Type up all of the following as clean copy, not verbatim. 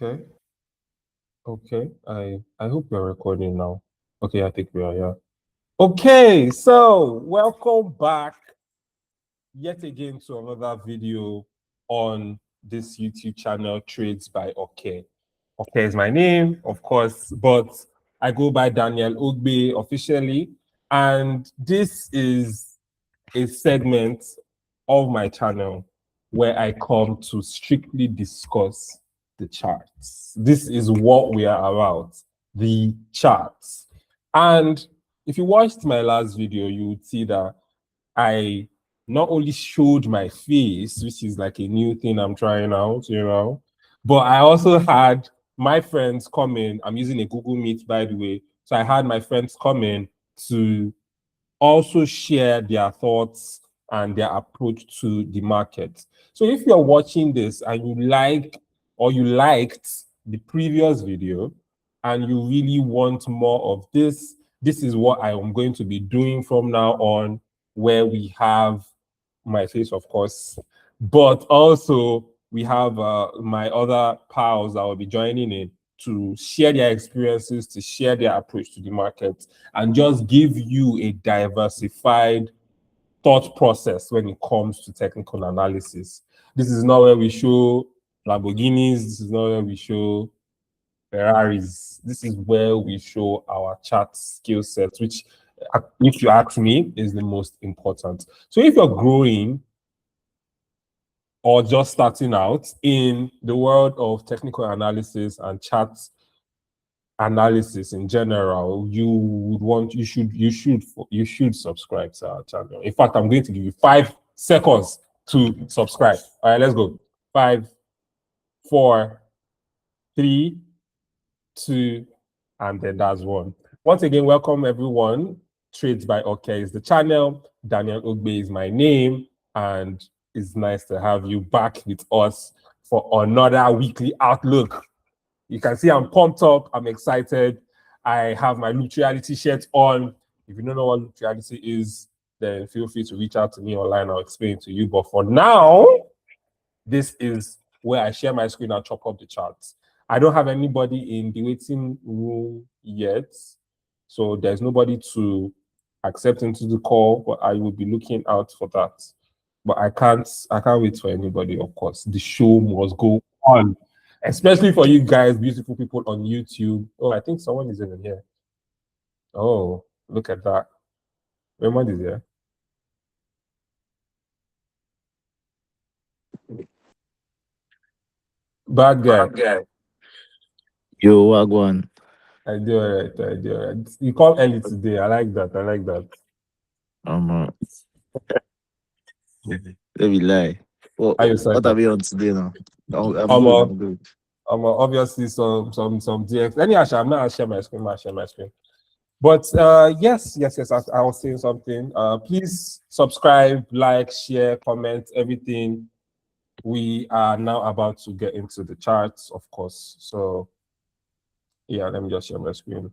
Okay. Okay. I hope we're recording now. Okay, I think we are, yeah. Okay, so welcome back yet again to another video on this YouTube channel, Trades by Okay. Okay is my name, of course, but I go by Daniel Ogbe officially, and this is a segment of my channel where I come to strictly discuss the charts. This is what we are about, the charts. And if you watched my last video, you would see that I not only showed my face, which is like a new thing I'm trying out, but I also had my friends come in. I'm using a Google Meet, by the way. So I had my friends come in to also share their thoughts and their approach to the market. So if you're watching this and you liked the previous video and you really want more of this, this is what I am going to be doing from now on, where we have my face, of course, but also we have my other pals that will be joining in to share their experiences, to share their approach to the market, and just give you a diversified thought process when it comes to technical analysis. This is not where we show Lamborghinis. This is not where we show Ferraris. This is where we show our chart skill sets, which, if you ask me, is the most important. So if you're growing or just starting out in the world of technical analysis and chart analysis in general, you should subscribe to our channel. In fact, I'm going to give you 5 seconds to subscribe. All right, let's go. 5, 4, 3, 2, and then that's 1. Once again, welcome everyone. Trades by Okay is the channel. Daniel Ogbe is my name, and it's nice to have you back with us for another weekly outlook. You can see I'm pumped up. I'm excited. I have my Loop Reality shirt on. If you don't know what Loop Reality is, then feel free to reach out to me online. I'll explain it to you. But for now, this is where I share my screen and chop up the charts. I don't have anybody in the waiting room yet, so there's nobody to accept into the call, but I will be looking out for that. But I can't wait for anybody, of course. The show must go on, especially for you guys, beautiful people on YouTube. Oh, I think someone is even here. Oh, look at that. Raymond is here. Bad guy. Yo, Wagwan. I do all right. You call early today. I like that. Let me lie. What are we on today now? I'm good. Obviously some DX. I'm not share my screen. But yes, I was saying something. Please subscribe, like, share, comment, everything. We are now about to get into the charts, of course. So yeah, let me just share my screen.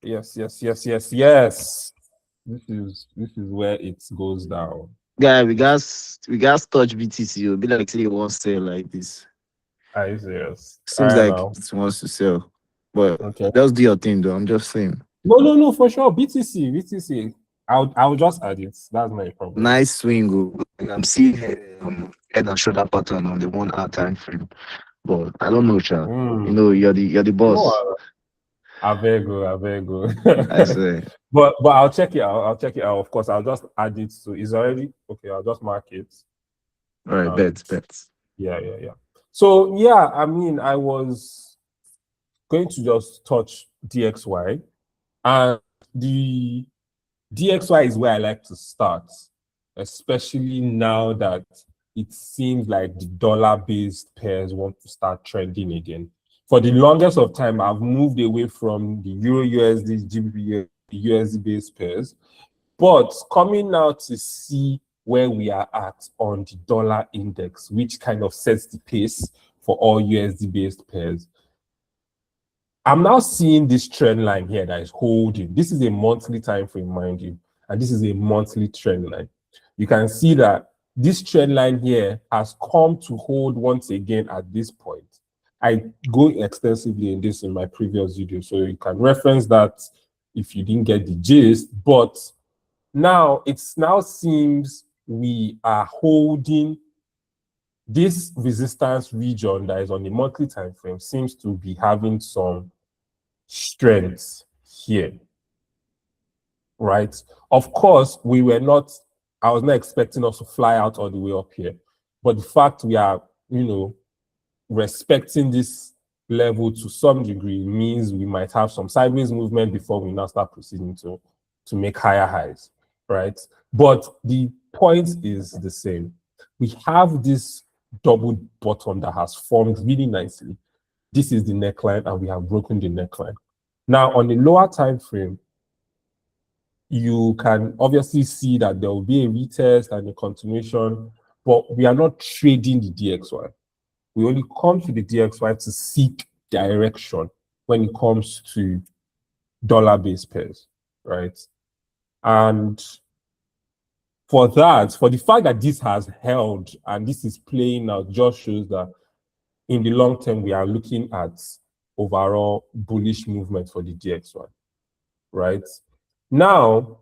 Yes. This is where it goes down. Guy, we got touch BTC. It'll be like say you want to sell like this. Are you serious? Seems like it wants to sell. But okay, just do your thing though. I'm just saying. No, for sure. BTC. I'll just add it. That's my problem. Nice swing. I'm seeing head and shoulder pattern on the 1 hour time frame. But I don't know, Cha. You know, you're the boss. No, I very good. I say. But I'll check it out. Of course, I'll just add it to. It's already okay. I'll just mark it. All right, bets. Yeah. So yeah, I mean, I was going to just touch DXY, and the DXY is where I like to start, especially now that it seems like the dollar-based pairs want to start trending again. For the longest of time, I've moved away from the EURUSD GBPJPY USD-based pairs, but coming now to see where we are at on the dollar index, which kind of sets the pace for all USD-based pairs. I'm now seeing this trend line here that is holding. This is a monthly time frame, mind you, and this is a monthly trend line. You can see that this trend line here has come to hold once again at this point. I go extensively in this in my previous video, so you can reference that if you didn't get the gist. But now it now seems we are holding this resistance region that is on the monthly time frame, seems to be having some strength here, right? Of course, I was not expecting us to fly out all the way up here, but the fact we are, respecting this level to some degree means we might have some sideways movement before we now start proceeding to make higher highs, right? But the point is the same. We have this double bottom that has formed really nicely. This is the neckline, and we have broken the neckline. Now, on the lower time frame, you can obviously see that there will be a retest and a continuation, but we are not trading the DXY. We only come to the DXY to seek direction when it comes to dollar-based pairs, right? And for the fact that this has held and this is playing out, just shows that in the long term, we are looking at overall bullish movement for the DXY, right? Now,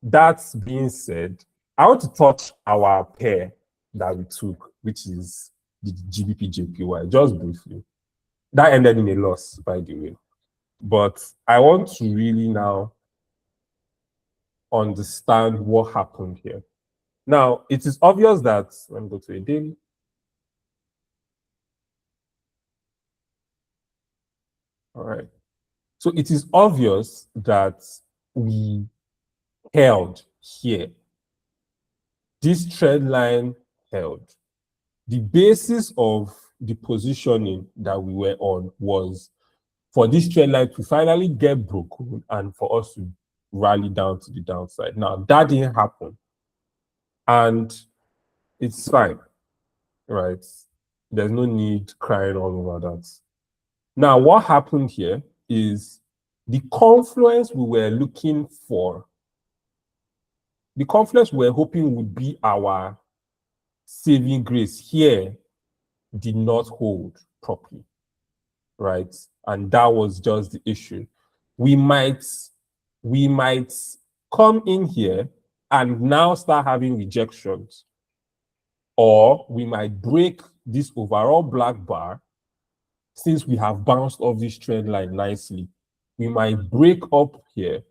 that being said, I want to touch our pair that we took, which is the GBPJPY, just briefly. That ended in a loss, by the way. But I want to really now understand what happened here. Now, it is obvious that, let me go to a daily. All right. So it is obvious that we held here. This trend line held. The basis of the positioning that we were on was for this trend line to finally get broken and for us to rally down to the downside. Now, that didn't happen. And it's fine, right? There's no need crying all over that. Now, what happened here is the confluence we were looking for, the confluence we were hoping would be our saving grace here did not hold properly, right? And that was just the issue. We might come in here and now start having rejections, or we might break this overall black bar. Since we have bounced off this trend line nicely, we might break up here,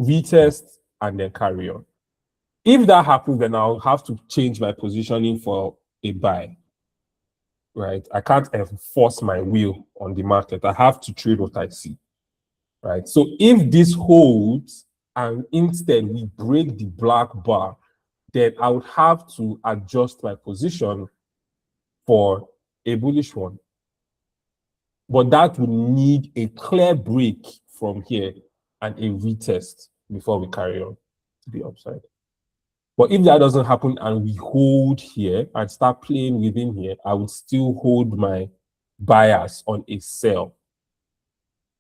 retest, and then carry on. If that happens, then I'll have to change my positioning for a buy, right? I can't force my will on the market. I have to trade what I see, right? So if this holds and instead we break the black bar, then I would have to adjust my position for a bullish one. But that would need a clear break from here and a retest before we carry on to the upside. But if that doesn't happen and we hold here and start playing within here, I would still hold my bias on a sell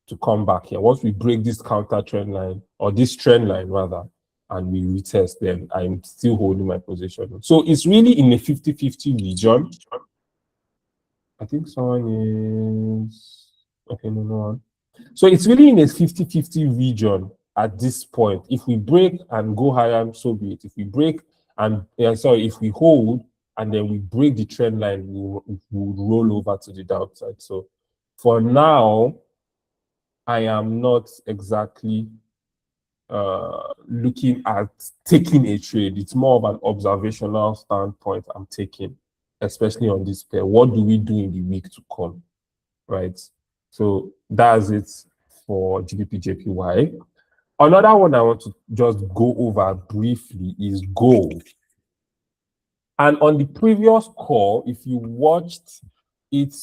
to come back here. Once we break this counter trend line, or this trend line rather, and we retest, then I'm still holding my position. So it's really in a 50-50 region. I think someone is, okay, no. So it's really in a 50-50 region at this point. If we break and go higher, so be it. If we break and, if we hold and then we break the trend line, we'll roll over to the downside. So for now, I am not exactly looking at taking a trade. It's more of an observational standpoint I'm taking, especially on this pair. What do we do in the week to come, right? So that's it for GBPJPY. Another one I want to just go over briefly is gold. And on the previous call, if you watched it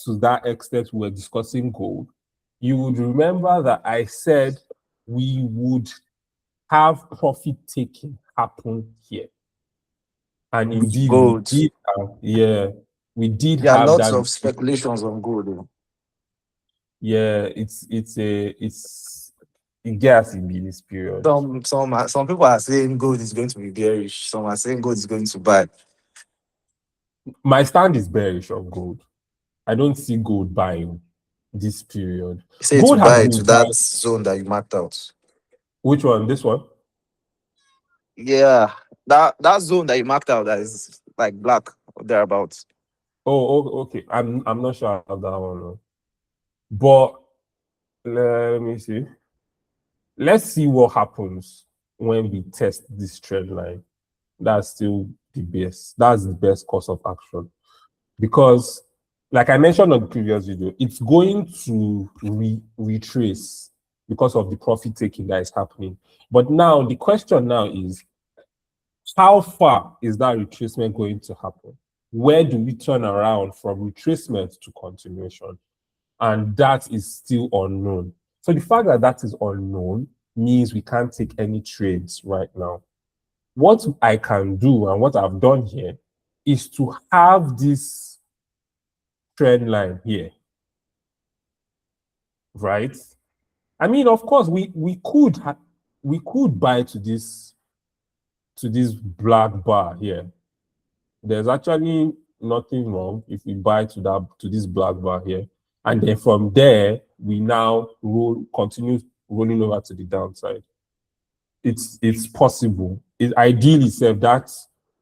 to that extent, we were discussing gold, you would remember that I said we would have profit taking happen here. And indeed, gold. we did There are have lots that. of speculations on gold. Yeah, it's it gets to be this period. Some people are saying gold is going to be bearish. Some are saying gold is going to buy. My stand is bearish on gold. I don't see gold buying this period. You say gold to has buy been to that zone that you marked out. Which one? This one? Yeah, that zone that you marked out that is like black or thereabouts. Oh, okay. I'm not sure about that one. No. But let me see. Let's see what happens when we test this trend line. That's still the best. That's the best course of action. Because, like I mentioned on the previous video, it's going to retrace because of the profit taking that is happening. But now, the question now is, how far is that retracement going to happen? Where do we turn around from retracement to continuation? And that is still unknown. So the fact that that is unknown means we can't take any trades right now. What I can do and what I've done here is to have this trend line here, right? I mean, of course, we could buy to this black bar here. There's actually nothing wrong if we buy to this black bar here, and then from there we now continue rolling over to the downside. It's possible. Ideally, that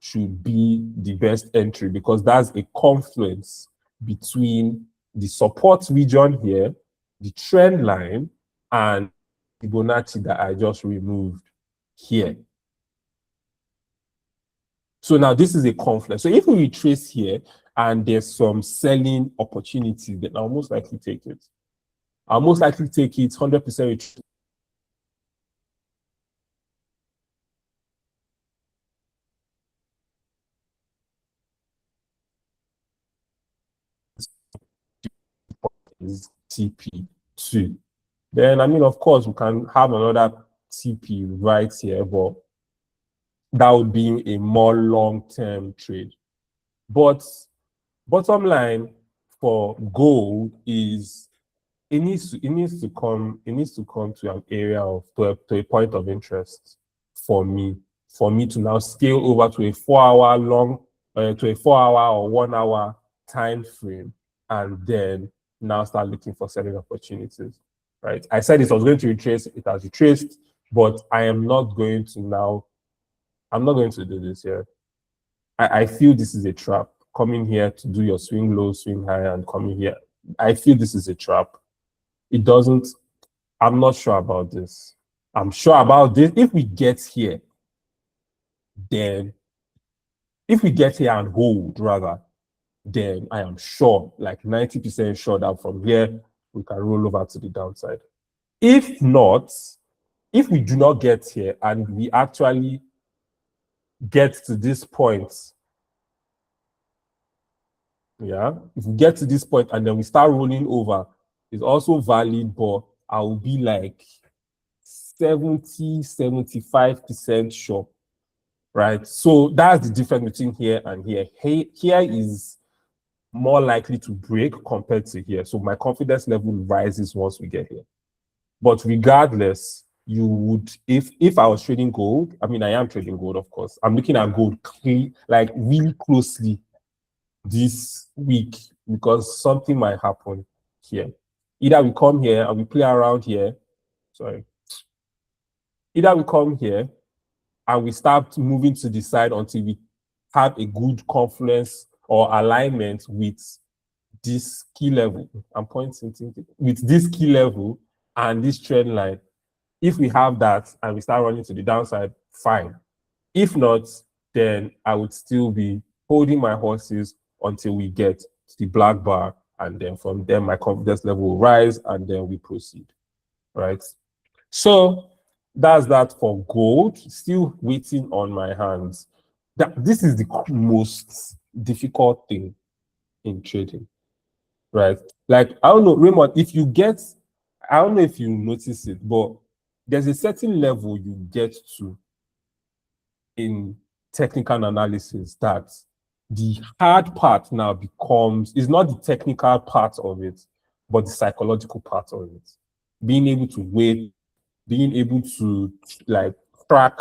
should be the best entry because that's a confluence between the support region here, the trend line, and the Fibonacci that I just removed here. So now this is a confluence. So if we retrace here and there's some selling opportunity, then I'll most likely take it. I'll most likely take it 100% retrace. Is TP2. Then, I mean, of course, we can have another TP right here, but that would be a more long-term trade. But bottom line for gold is it needs to come to an area of to a point of interest for me to now scale over to a 4-hour long to a 4-hour or 1-hour time frame and then now start looking for selling opportunities. Right. I said it was going to retrace, it has retraced, but I'm not going to do this here. I feel this is a trap. Coming here to do your swing low, swing high, and coming here. I feel this is a trap. I'm not sure about this. I'm sure about this. If we get here, then if we get here and hold rather, then I am sure, like 90% sure that from here, we can roll over to the downside. If not, if we do not get here and we actually get to this point, yeah, if we get to this point and then we start rolling over, it's also valid, but I will be like 70-75% sure, right? So that's the difference between here and here. Here is more likely to break compared to here. So my confidence level rises once we get here. But regardless, you would, if I was trading gold, I mean, I am trading gold, of course. I'm looking at gold like really closely this week because something might happen here. Either we come here and we play around here. Either we come here and we start moving to the side until we have a good confluence or alignment with this key level. I'm pointing with this key level and this trend line. If we have that and we start running to the downside, fine. If not, then I would still be holding my horses until we get to the black bar, and then from there my confidence level will rise and then we proceed, right? So that's that for gold. Still waiting on my hands. This is the most difficult thing in trading, right? Like, I don't know, Raymond, I don't know if you notice it, but there's a certain level you get to in technical analysis that the hard part now is not the technical part of it, but the psychological part of it. Being able to wait being able to like track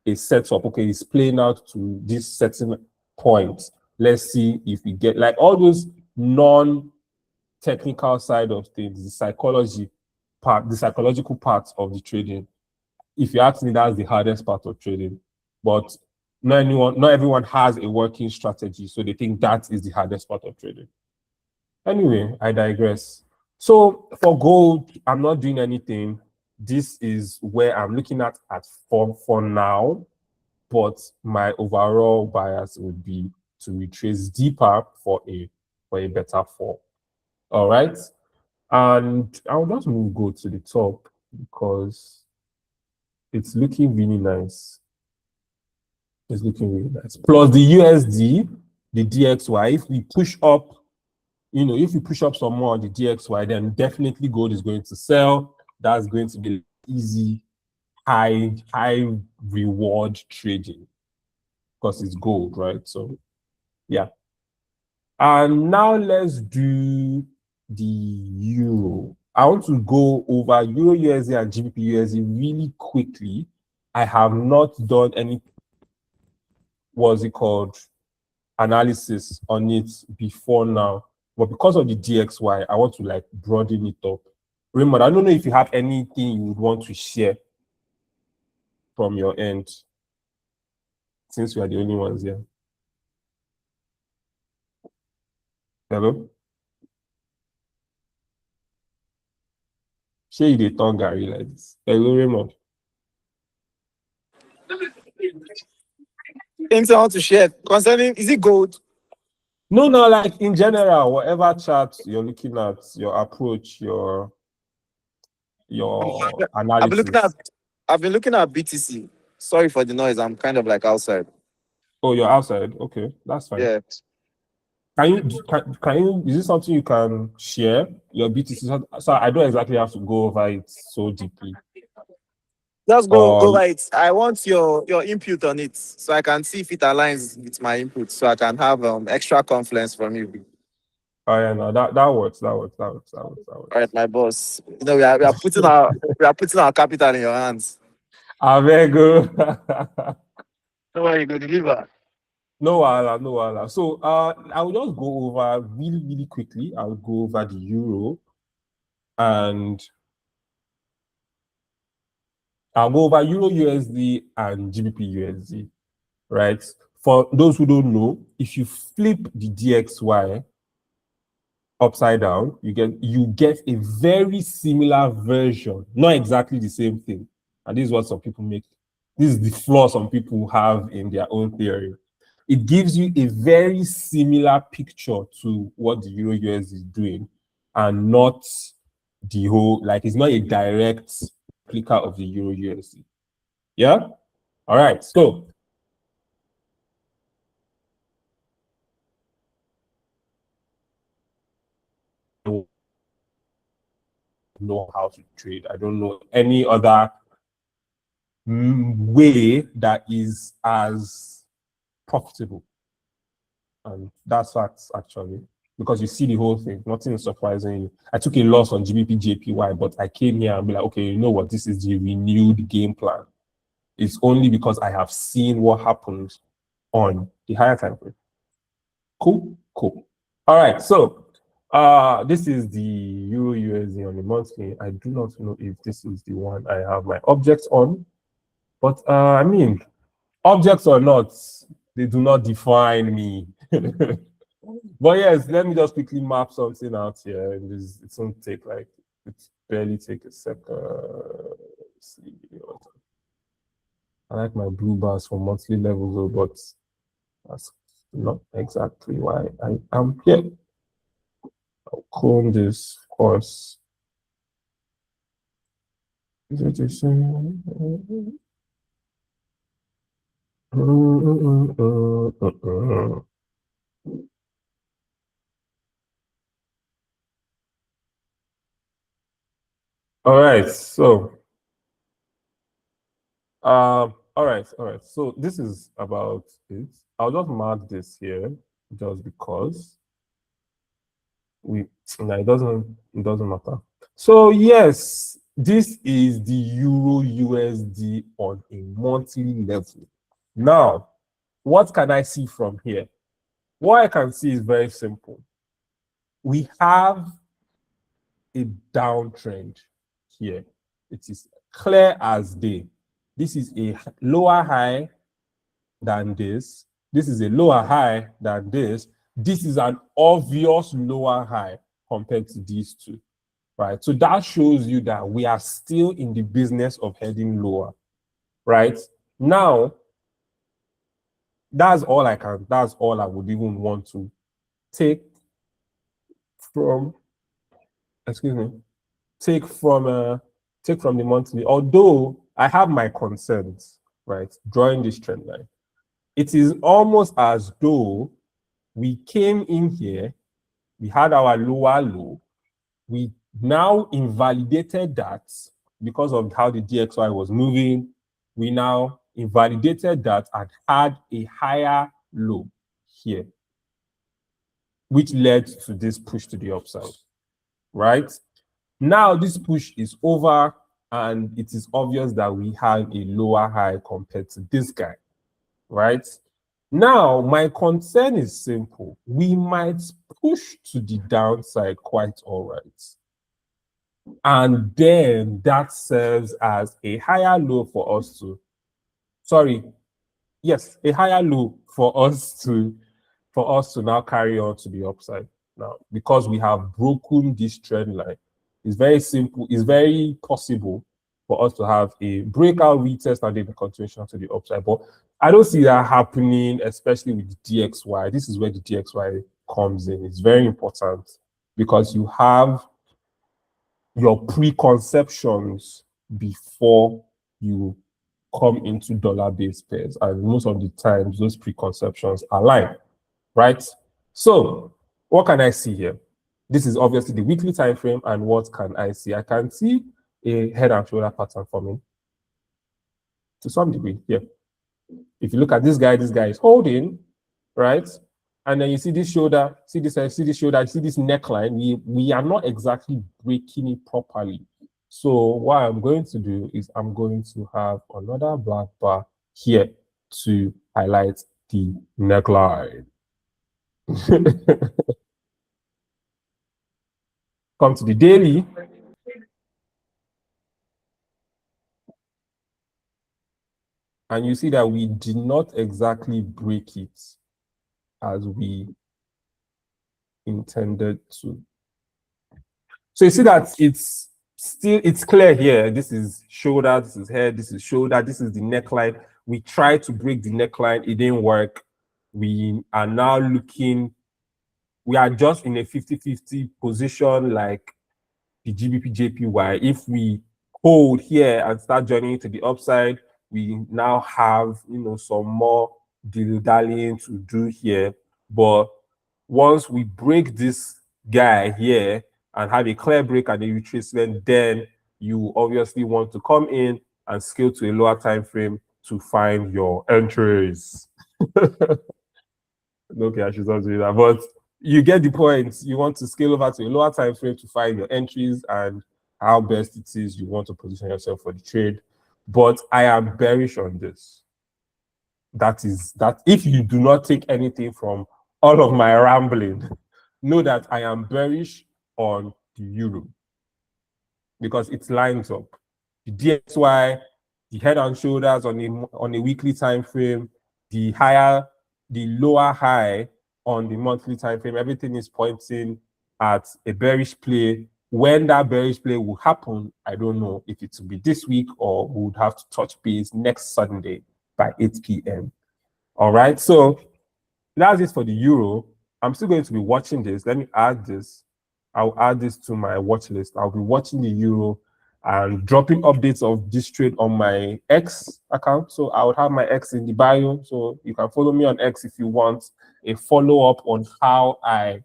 a setup. Okay, it's playing out to this certain point. Let's see if we get like all those non-technical side of things, the psychology part, the psychological part of the trading. If you ask me, that's the hardest part of trading. But not everyone has a working strategy, so they think that is the hardest part of trading. Anyway, I digress. So for gold, I'm not doing anything. This is where I'm looking at for now, but my overall bias would be to retrace deeper for a better fall. All right. And I'll just go to the top because it's looking really nice. It's looking really nice. Plus the USD, the DXY, if we push up, if we push up some more on the DXY, then definitely gold is going to sell. That's going to be easy, high reward trading because it's gold, right? So, yeah. And now let's do the euro. I want to go over Euro USD and GBP USD really quickly. I have not done any, what's it called, analysis on it before now. But because of the DXY, I want to like broaden it up. Raymond, I don't know if you have anything you would want to share from your end, since we are the only ones here. Hello? Share you the tongue, Gary, like this. Hello, Raymond. Things I want to share concerning, is it gold? No, like in general, whatever chart you're looking at, your approach, your analysis. I've been looking at BTC. Sorry for the noise. I'm kind of like outside. Oh, you're outside. Okay, that's fine. Yeah. Can you, is this something you can share, your BTC? So I don't exactly have to go over it so deeply. Just go over it. I want your input on it so I can see if it aligns with my input, so I can have extra confidence from you. Oh yeah, no, that works. All right, my boss. You know, we are putting our capital in your hands. Avego. So are you going to deliver? No wala. So I will just go over really quickly. I'll go over the euro and I'll go over Euro USD and GBP USD, right? For those who don't know, if you flip the DXY upside down, you get a very similar version, not exactly the same thing. And this is what some people make. This is the flaw some people have in their own theory. It gives you a very similar picture to what the Euro USD is doing, and not the whole, like it's not a direct replica of the Euro USD. Yeah? All right. So I don't know how to trade. I don't know any other way that is as profitable. And that's facts, actually, because you see the whole thing. Nothing is surprising you. I took a loss on GBPJPY, but I came here and be like, okay, you know what? This is the renewed game plan. It's only because I have seen what happens on the higher time frame. Cool. All right, so this is the Euro USD on the monthly. I do not know if this is the one I have my objects on, but I mean, objects or not, they do not define me. But yes, let me just quickly map something out here. It won't take like, it's barely take a second. Let's see. I like my blue bars for monthly levels, though, but that's not exactly why I am here. I'll clone this, of course. Is it the same? All right, so all right. So this is about it. I'll just mark this here just because it doesn't matter. So yes, This is the Euro USD on a monthly level. Now, what can I see from here? What I can see is very simple. We have a downtrend here. It is clear as day. This is a lower high than this. This is a lower high than this. This is an obvious lower high compared to these two, right? So that shows you that we are still in the business of heading lower, right? Now, that's all I would even want to take from, take from the monthly, although I have my concerns, right, drawing this trend line. It is almost as though we came in here, we had our lower low, we now invalidated that because of how the DXY was moving. We now invalidated that and had a higher low here, which led to this push to the upside, right? Now this push is over and it is obvious that we have a lower high compared to this guy, right? Now, my concern is simple. We might push to the downside quite all right. And then that serves as a higher low for us to, a higher low for us to now carry on to the upside. Now, because we have broken this trend line, it's very simple, it's very possible for us to have a breakout retest and then a continuation to the upside. But I don't see that happening, especially with the DXY. This is where the DXY comes in. It's very important because you have your preconceptions before you come into dollar-based pairs. And most of the times, those preconceptions align, right? So what can I see here? This is obviously the weekly time frame. And what can I see? I can see a head and shoulder pattern forming to some degree here. If you look at this guy is holding, right? And then you see this shoulder, see this shoulder, see this neckline. We are not exactly breaking it properly. So what I'm going to do is I'm going to have another black bar here to highlight the neckline. Come to the daily. And you see that we did not exactly break it as we intended to. So you see that it's clear here. This is shoulder, this is head, this is shoulder, this is the neckline. We tried to break the neckline, it didn't work. We are now looking, we are just in a 50-50 position like the GBPJPY. If we hold here and start joining to the upside, we now have, some more dilly-dallying to do here. But once we break this guy here and have a clear break and a retracement, then you obviously want to come in and scale to a lower time frame to find your entries. Okay, I should not do that, but you get the point. You want to scale over to a lower time frame to find your entries and how best it is you want to position yourself for the trade. But I am bearish on this. That if you do not take anything from all of my rambling, know that I am bearish on the euro because it lines up. The DXY, the head and shoulders on a weekly time frame, the lower high on the monthly time frame, everything is pointing at a bearish play. When that bearish play will happen, I don't know if it will be this week or we would have to touch base next Sunday by 8 p.m. All right, so that's it for the euro. I'm still going to be watching this. Let me add this. I'll add this to my watch list. I'll be watching the euro and dropping updates of this trade on my X account. So I would have my X in the bio. So you can follow me on X if you want a follow-up on how I,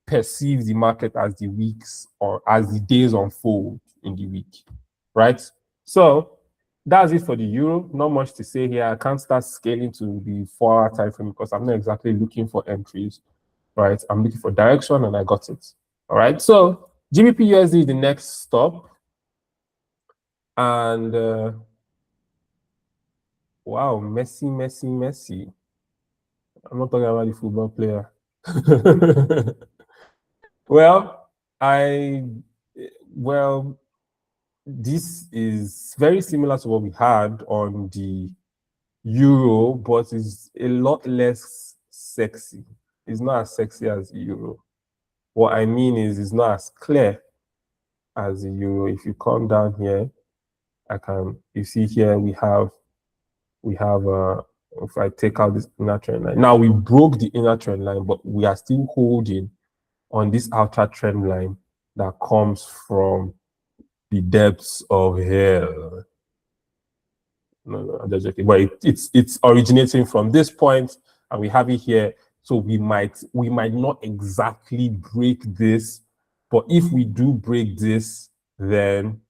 perceive the market as the weeks or as the days unfold in the week, right? So that's it for the euro. Not much to say here. I can't start scaling to the 4-hour time frame because I'm not exactly looking for entries, right? I'm looking for direction and I got it. All right. So GBP USD is the next stop. And wow, Messi. I'm not talking about the football player. Well, this is very similar to what we had on the euro, but it's a lot less sexy. It's not as sexy as the euro. What I mean is it's not as clear as the euro. If you come down here, you see here we have if I take out this inner trend line. Now we broke the inner trend line, but we are still holding on this outer trend line that comes from the depths of hell. No, I'm just joking. But it's originating from this point, and we have it here. So we might not exactly break this, but if we do break this, then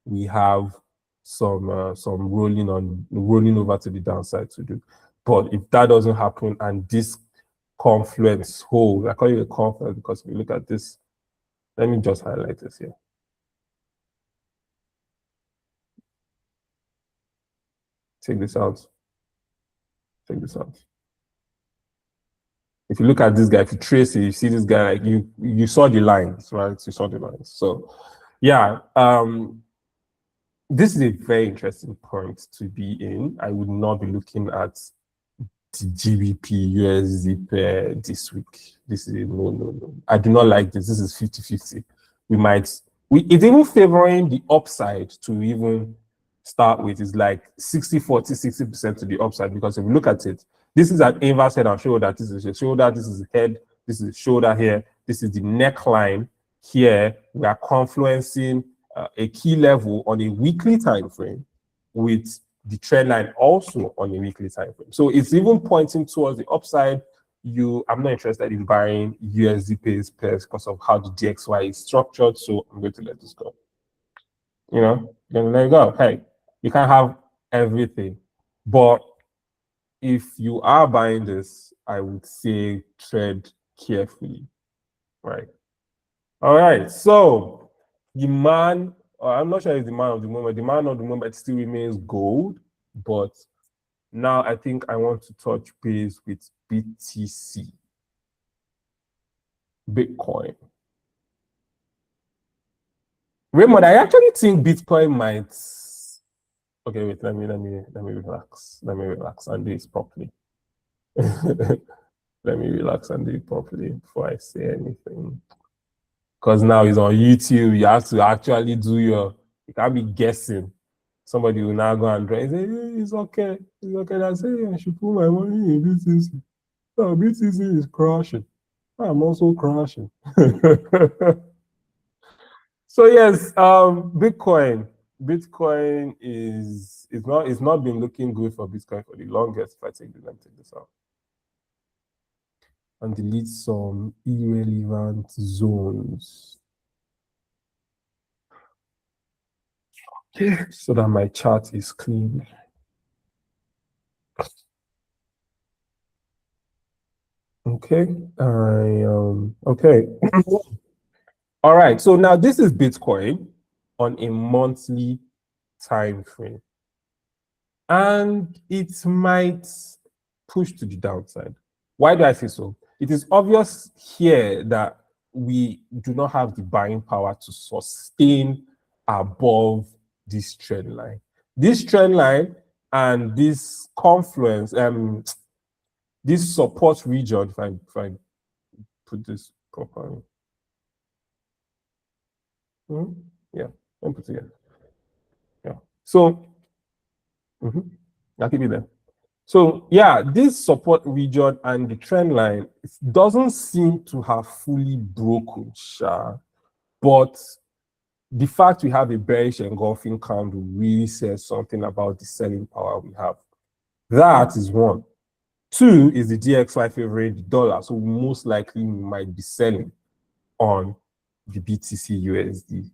we have some rolling over to the downside to do. But if that doesn't happen and this confluence holds, I call it a confluence because if you look at this, let me just highlight this here. Take this out. Take this out. If you look at this guy, if you trace it, you see this guy, like you saw the lines, right? You saw the lines. So yeah, this is a very interesting point to be in. I would not be looking at the GBP USD pair this week. This is no. I do not like this. This is 50-50. It's even favoring the upside to even start with. Is like 60-40, 60% to the upside, because if you look at it, this is an inverse head and shoulder. This is a shoulder, this is a head, this is a shoulder here, this is the neckline here. We are confluencing a key level on a weekly time frame with the trend line also on a weekly time frame. So it's even pointing towards the upside. I'm not interested in buying USD pairs because of how the DXY is structured. So I'm going to let this go. Then let it go. Hey, you can't have everything. But if you are buying this, I would say tread carefully. Right. All right. So the man, I'm not sure if the man of the moment. The man of the moment still remains gold, but now I think I want to touch base with BTC, Bitcoin. Raymond, I actually think Bitcoin might. Okay, wait. Let me relax. Let me relax and do this properly. Let me relax and do it properly before I say anything. Because now it's on YouTube, you have to actually you can't be guessing. Somebody will now go and say, hey, it's okay. It's okay. That's it. I should put my money in BTC. Oh, BTC is crashing. I'm also crashing. So yes, Bitcoin is it's not been looking good for Bitcoin for the longest. If I take this out and delete some irrelevant zones. Okay, so that my chart is clean. Okay, okay. All right, so now this is Bitcoin on a monthly time frame. And it might push to the downside. Why do I say so? It is obvious here that we do not have the buying power to sustain above this trend line. This trend line and this confluence, this support region, if I put this properly. Yeah, let me put it here. Yeah. So I'll keep it there. So yeah, this support region and the trend line, it doesn't seem to have fully broken, but the fact we have a bearish engulfing candle really says something about the selling power we have. That is one. Two is the DXY favoring the dollar, so most likely we might be selling on the BTCUSD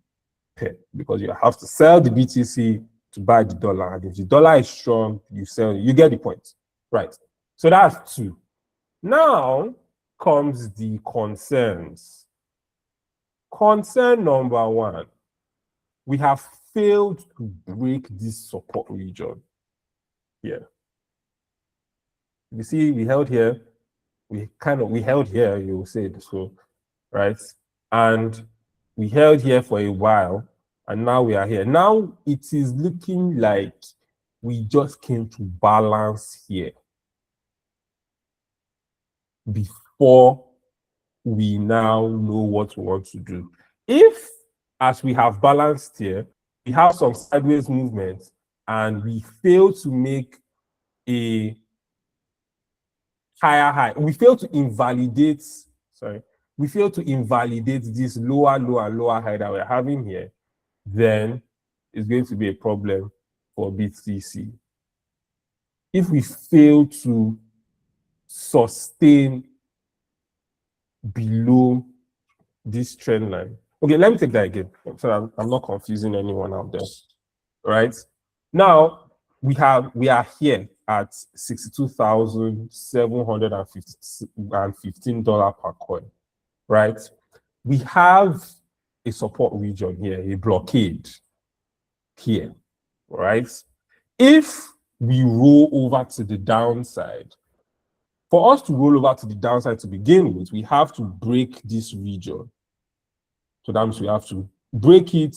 pair because you have to sell the BTC to buy the dollar, and if the dollar is strong, you sell. You get the point, right? So that's two. Now comes the concerns. Concern number one, we have failed to break this support region here. You see, we held here, we held here, you will say so, right? And we held here for a while, and now we are here. Now it is looking like we just came to balance here before we now know what we want to do. If, as we have balanced here, we have some sideways movement and we fail to make a higher high, we fail to invalidate this lower low and lower high that we're having here, then it's going to be a problem for BTC. If we fail to sustain below this trend line. Okay, let me take that again so I'm not confusing anyone out there. Right now, we are here at $62,715 per coin. Right, we have a support region here, a blockade here. Right, if we roll over to the downside, for us to roll over to the downside to begin with, we have to break this region. So that means we have to break it,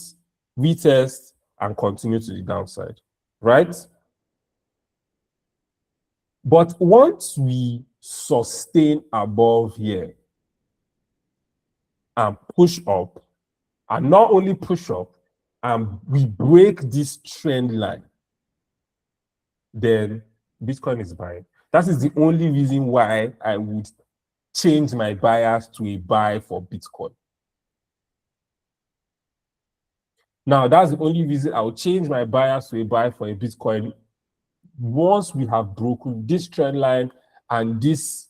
retest, and continue to the downside, right? But once we sustain above here and push up, and not only push up, and we break this trend line, then Bitcoin is buying. That is the only reason why I would change my bias to a buy for Bitcoin. Now, that's the only reason I'll change my bias to a buy for a Bitcoin once we have broken this trend line and this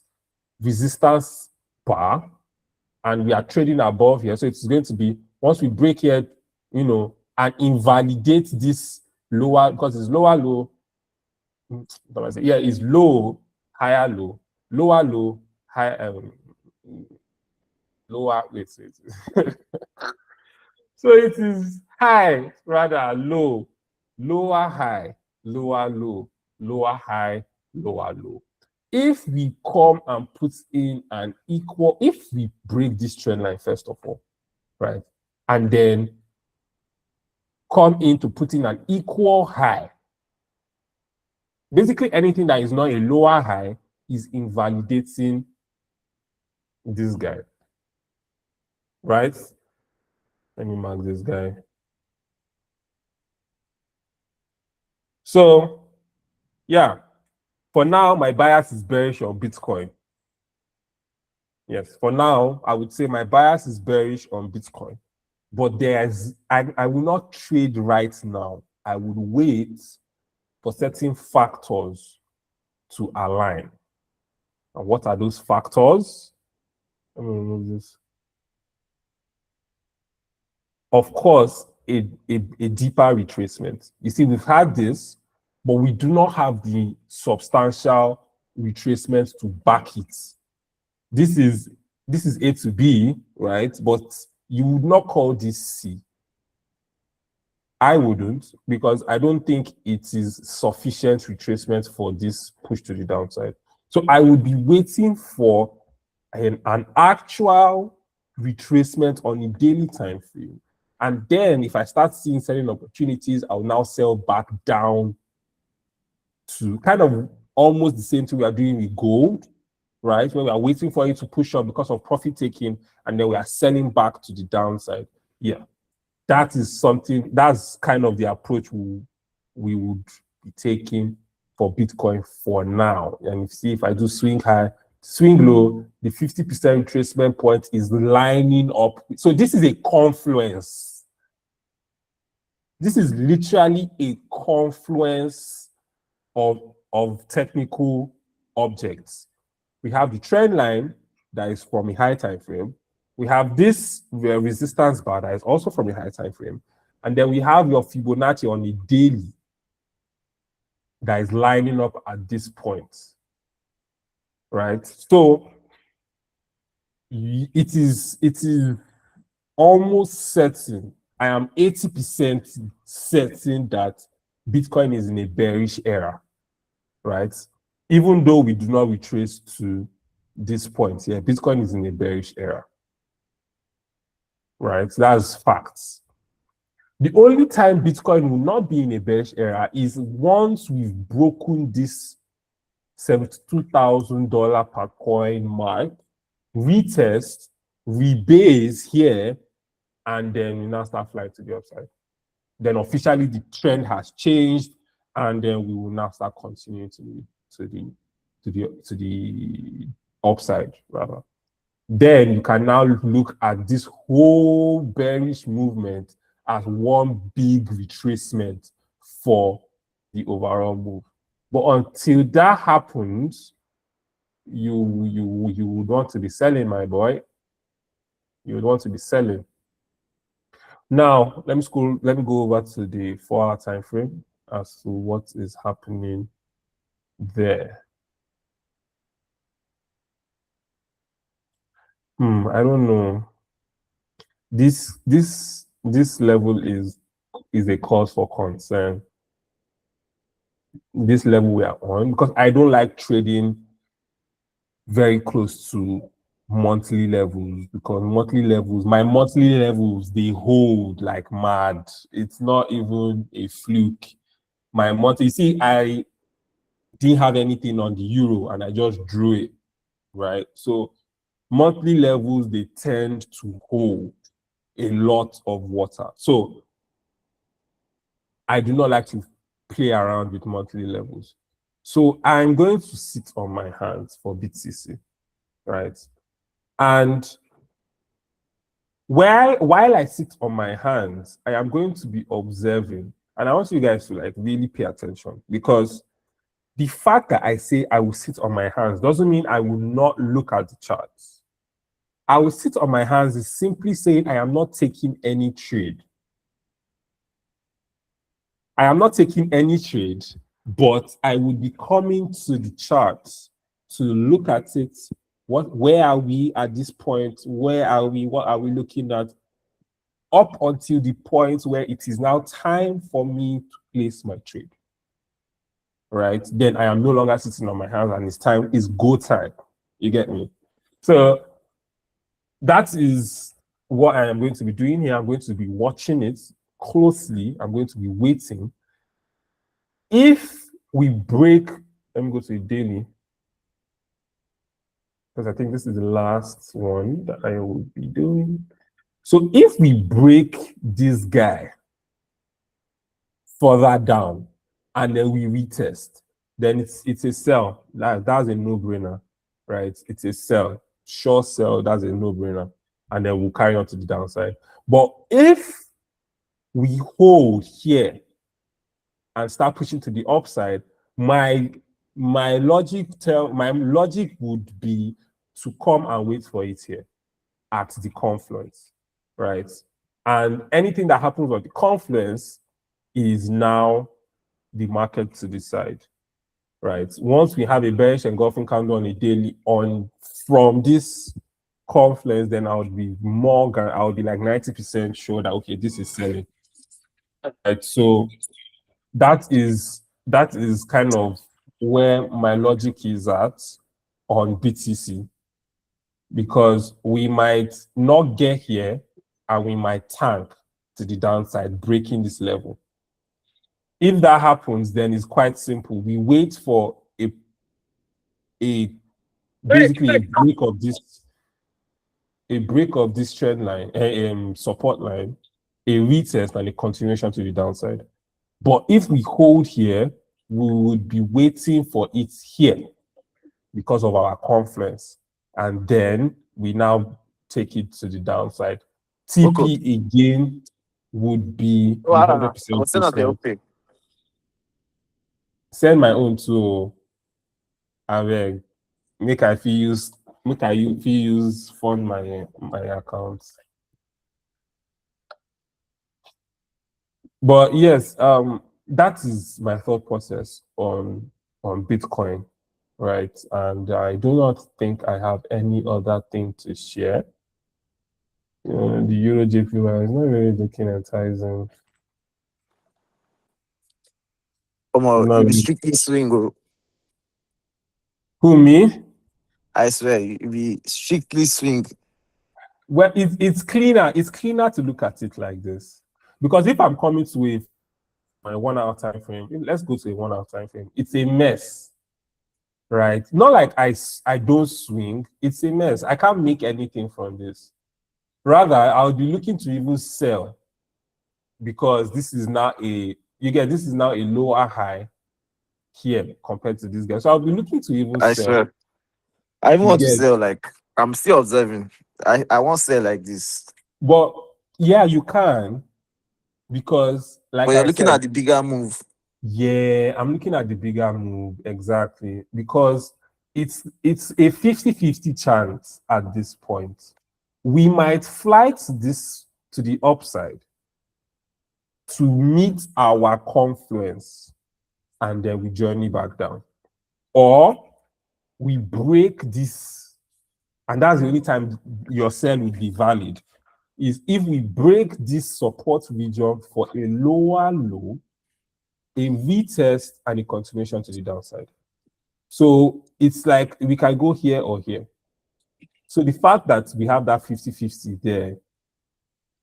resistance bar, and we are trading above here. So it's going to be, once we break here, you know, and invalidate this lower, because it's lower low, yeah, it's low, higher low, lower low, high, lower, wait. So it is high, rather low, lower high, lower low, lower high, lower low. If we come and put in an equal, if we break this trend line first of all, right, and then come in to put in an equal high, basically anything that is not a lower high is invalidating this guy, right? Let me mark this guy. So, yeah, for now, my bias is bearish on Bitcoin. Yes, for now, I would say my bias is bearish on Bitcoin. But I will not trade right now. I would wait for certain factors to align. And what are those factors? Let me remove this. Of course, a deeper retracement. You see, we've had this, but we do not have the substantial retracement to back it. This is A to B, right? But you would not call this C. I wouldn't, because I don't think it is sufficient retracement for this push to the downside. So I would be waiting for an actual retracement on a daily time frame. And then if I start seeing selling opportunities, I'll now sell back down to kind of almost the same thing we are doing with gold, right? Where we are waiting for it to push up because of profit taking, and then we are selling back to the downside. Yeah, that is something, that's kind of the approach we would be taking for Bitcoin for now. And see, if I do swing high, swing low, the 50% retracement point is lining up. So this is a confluence. This is literally a confluence of technical objects. We have the trend line that is from a high time frame. We have this resistance bar that is also from a high time frame. And then we have your Fibonacci on the daily that is lining up at this point, right? So it is almost certain I am 80% certain that Bitcoin is in a bearish era, right? Even though we do not retrace to this point, yeah, Bitcoin is in a bearish era, right? That's facts. The only time Bitcoin will not be in a bearish era is once we've broken this $72,000 per coin mark, retest, rebase here, and then we now start flying to the upside. Then officially the trend has changed, and then we will now start continuing to the upside rather. Then you can now look at this whole bearish movement as one big retracement for the overall move. But until that happens, you would want to be selling, my boy. You would want to be selling. Now, let me go over to the 4-hour time frame as to what is happening there. I don't know. This level is a cause for concern. This level we are on, because I don't like trading very close to monthly levels, because my monthly levels, they hold like mad. It's not even a fluke. My monthly, you see, I didn't have anything on the euro and I just drew it, right? So monthly levels, they tend to hold a lot of water. So I do not like to play around with monthly levels. So I'm going to sit on my hands for BTC, right? And while I sit on my hands, I am going to be observing. And I want you guys to like really pay attention, because the fact that I say I will sit on my hands doesn't mean I will not look at the charts. I will sit on my hands is simply saying I am not taking any trade. I am not taking any trade, but I will be coming to the charts to look at it. Where are we at this point? Where are we? What are we looking at? Up until the point where it is now time for me to place my trade. Right? Then I am no longer sitting on my hands and it's go time. You get me? So that is what I am going to be doing here. I'm going to be watching it closely. I'm going to be waiting. If we break, let me go to the daily, because I think this is the last one that I will be doing. So if we break this guy further down and then we retest, then it's a sell. That's a no-brainer, right? It's a sell. Sure sell, that's a no-brainer. And then we'll carry on to the downside. But if we hold here and start pushing to the upside, my logic would be to come and wait for it here at the confluence, right? And anything that happens on the confluence is now the market to decide, right? Once we have a bearish engulfing candle on a daily from this confluence, then I would be like 90% sure that okay, this is selling. Right. So that is kind of where my logic is at on BTC, because we might not get here and we might tank to the downside, breaking this level. If that happens, then it's quite simple. We wait for basically a break of this trend line, support line, a retest, and a continuation to the downside. But if we hold here, we would be waiting for it here because of our confluence. And then we now take it to the downside. TP again would be 100%. Send my own to Aveg. Make I use fund my account. But yes, that is my thought process on Bitcoin, right? And I do not think I have any other thing to share. The Euro JPY is not really looking enticing. Come on, Not you be really. strictly swing. Oh. Who, me? I swear, you be strictly swing. Well, it's cleaner. It's cleaner to look at it like this. Because if I'm coming to a 1 hour time frame, let's go to a 1 hour time frame. It's a mess, right? Not like I don't swing. It's a mess. I can't make anything from this. Rather, I'll be looking to even sell because this is now this is now a lower high here compared to this guy. So I'll be looking to even I sell. swear. I even You want to get, sell, like, I'm still observing. I won't sell like this. but yeah, you can because, like But you're I looking said, at the bigger move. yeah, I'm looking at the bigger move exactly because it's a 50-50 chance at this point. We might fly to the upside to meet our confluence and then we journey back down. Or we break this, and that's the only time your sell will be valid, is if we break this support region for a lower low, a V-test, and a continuation to the downside. So it's like we can go here or here. So the fact that we have that 50-50 there,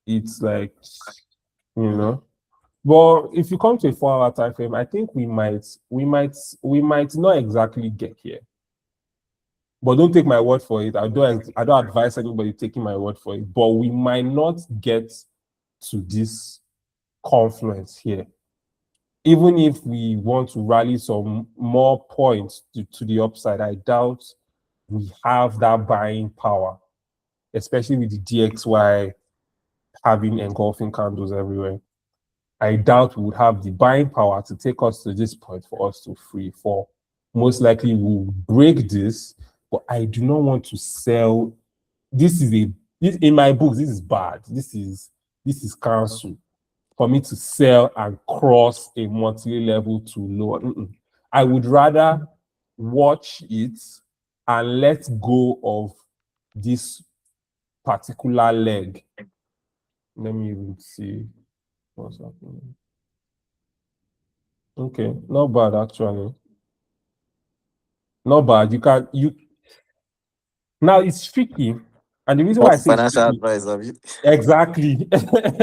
it's like, But if you come to a 4 hour time frame, I think we might not exactly get here. But don't take my word for it. I don't advise anybody taking my word for it. But we might not get to this confluence here. Even if we want to rally some more points to the upside, I doubt we have that buying power, especially with the DXY having engulfing candles everywhere. I doubt we would have the buying power to take us to this point for us to free fall. Most likely we'll break this, but I do not want to sell. This in my books, this is bad. This is cancel for me to sell and cross a monthly level to lower. I would rather watch it and let go of this particular leg. Let me even see what's happening. Okay, not bad actually. Not bad. Now it's tricky, and the reason why I What's say it's financial tricky, advice of you? exactly,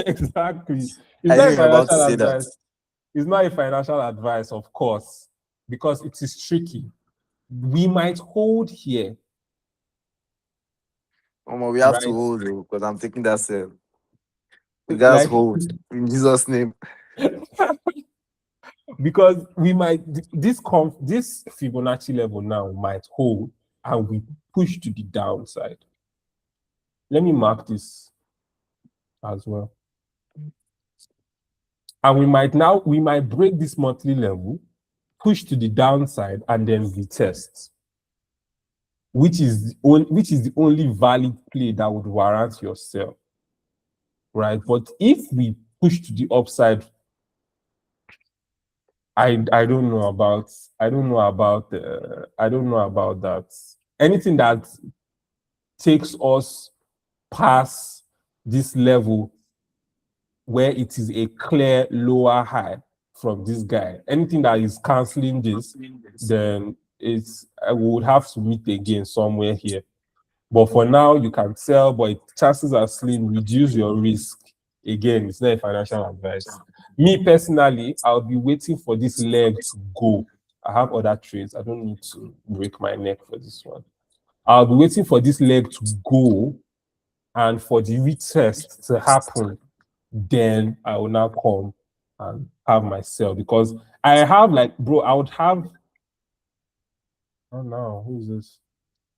exactly. It's I not a think you're about to financial say that. advice. It's not a financial advice, of course, because it is tricky. We might hold here, We have to right? hold because I'm taking that sale. We guys Like hold in Jesus' name. because we might this Fibonacci level now might hold and we push to the downside. Let me mark this as well. And we might break this monthly level, push to the downside, and then retest, which is the only valid play that would warrant your sell, right? But if we push to the upside, I don't know about that. Anything that takes us past this level where it is a clear lower high from this guy, anything that is canceling this, then I would have to meet again somewhere here. But for now, you can sell, but chances are slim. Reduce your risk. Again, it's not a financial advice. Me personally, I'll be waiting for this leg to go. I have other trades. I don't need to break my neck for this one. I'll be waiting for this leg to go and for the retest to happen. Then I will now come and have my sell because I have I would have. Oh no, who's this?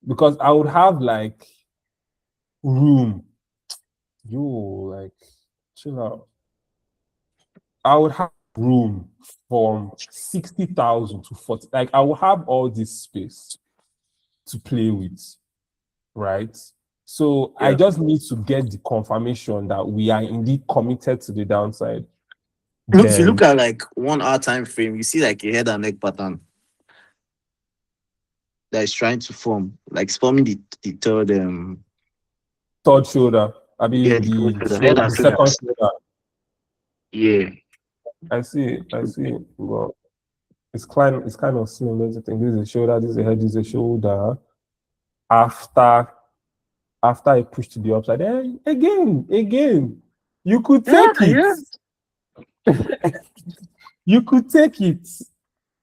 Because I would have room. Chill out. I would have room from 60,000 to 40. Like I will have all this space to play with, right? So I just need to get the confirmation that we are indeed committed to the downside. Look, if you look at 1 hour time frame, you see a head and neck pattern that is trying to form, it's forming the third third shoulder. I mean, Yeah, the second shoulder. Yeah. I see. Well, it's kind of similar. This is a shoulder. This is a head. This is a shoulder. After I push to the upside, then again, you could take it. Yeah. You could take it,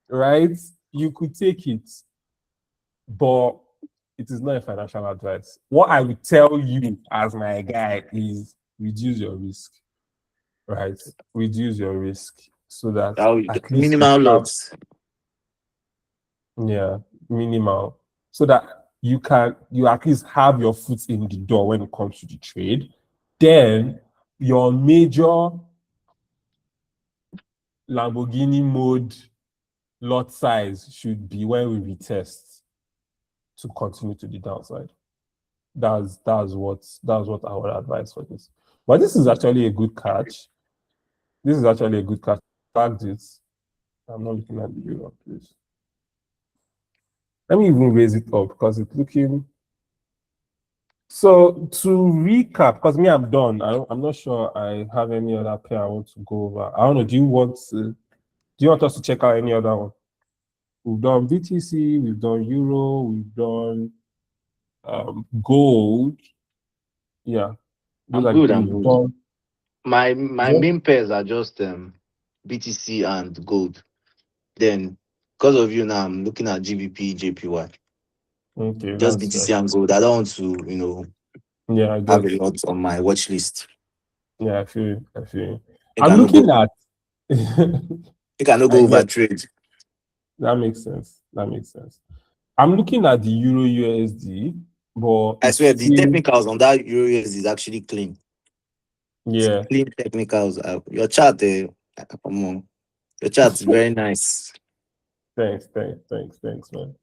right? You could take it, but it is not a financial advice. What I would tell you as my guy is reduce your risk, right? Reduce your risk so that at least minimal lots. Yeah, minimal. So that you at least have your foot in the door when it comes to the trade. Then your major Lamborghini mode lot size should be when we retest to continue to the downside. That's what I would advise for this. But this is actually a good catch. This is actually a good catch. Fact this. I'm not looking at the euro, please. Let me even raise it up because it's looking. So to recap, because me, I'm done. I'm not sure I have any other pair I want to go over. I don't know. Do you want us to check out any other one? We've done BTC, we've done Euro, we've done gold. Yeah. I'm good. My main pairs are just BTC and gold. Then because of you now, I'm looking at GBP, JPY. Okay. Just BTC and gold. I don't want to, yeah, have a lot on my watch list. Yeah, I feel you. I'm looking at you cannot go over trade. That makes sense. I'm looking at the Euro USD, but I swear the technicals on that Euro USD is actually clean. Yeah. It's clean technicals. Your chart, come on. Your chart is very nice. Thanks, man.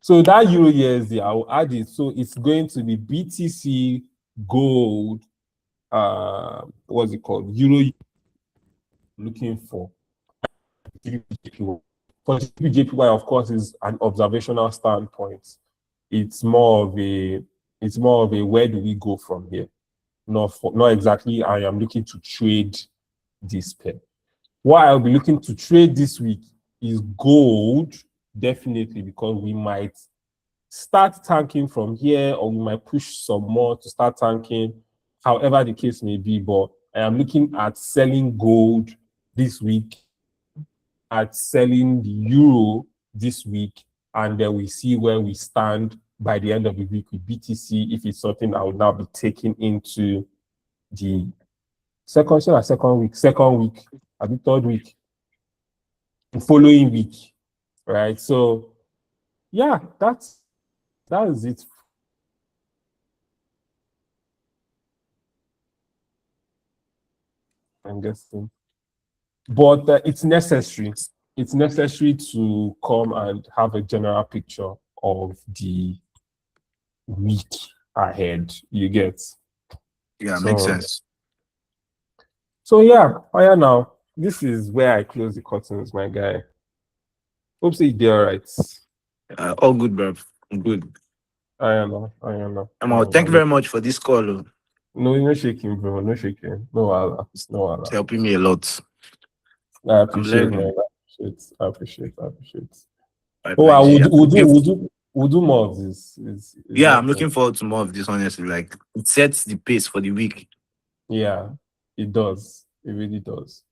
So that Euro USD, I will add it. So it's going to be BTC gold. What's it called? Euro. Looking for GBPJPY, of course, is an observational standpoint. It's more of a where do we go from here? Not exactly. I am looking to trade this pair. What I'll be looking to trade this week is gold, definitely, because we might start tanking from here, or we might push some more to start tanking, however the case may be. But I am looking at selling gold this week, at selling the euro this week, and then we see where we stand by the end of the week with BTC, if it's something I will now be taking into the second week, at the third week, the following week, right? So yeah, that is it. I'm guessing, but it's necessary. It's necessary to come and have a general picture of the week ahead. You get? Yeah, makes sense. So yeah, now this is where I close the curtains, my guy. Hope you're there, right? All good, bro. I'm good. I know. Thank you very much for this call. No shaking, bro. No shaking. No. It's helping me a lot. I appreciate, man. I appreciate. Right, we'll do more of this. Yeah, I'm looking forward to more of this, honestly. Like, it sets the pace for the week. Yeah, it does. It really does.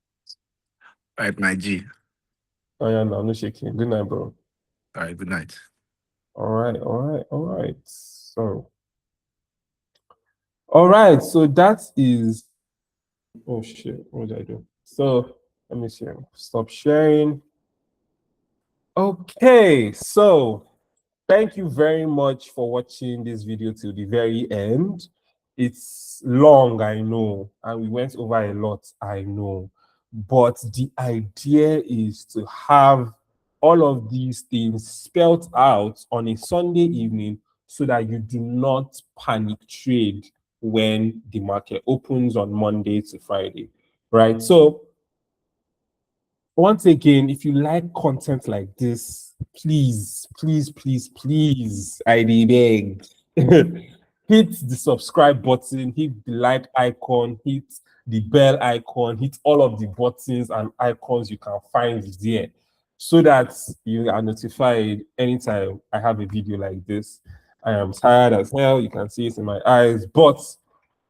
Right, my G. No shaking. Good night, bro. All right, good night. All right. So that is. Oh shit! What did I do? So let me see. Stop sharing. Okay, so thank you very much for watching this video till the very end. It's long, I know, and we went over a lot, I know, but the idea is to have all of these things spelled out on a Sunday evening so that you do not panic trade when the market opens on Monday to Friday, right? So once again, if you like content like this, please, I beg, hit the subscribe button, hit the like icon, hit the bell icon, hit all of the buttons and icons you can find there, so that you are notified anytime I have a video like this. I am tired as hell, you can see it in my eyes, but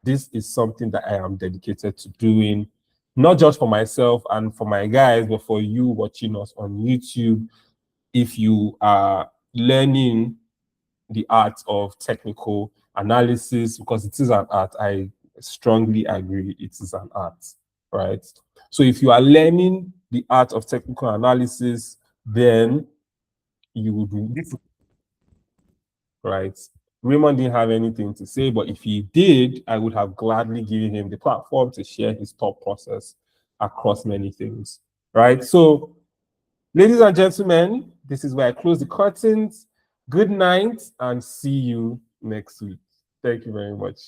this is something that I am dedicated to doing, not just for myself and for my guys, but for you watching us on YouTube. If you are learning the art of technical analysis, because it is an art, I strongly agree it is an art, right? So if you are learning the art of technical analysis, then you would do this, right? Raymond didn't have anything to say, but if he did, I would have gladly given him the platform to share his thought process across many things, right? So, ladies and gentlemen, this is where I close the curtains. Good night and see you next week. Thank you very much.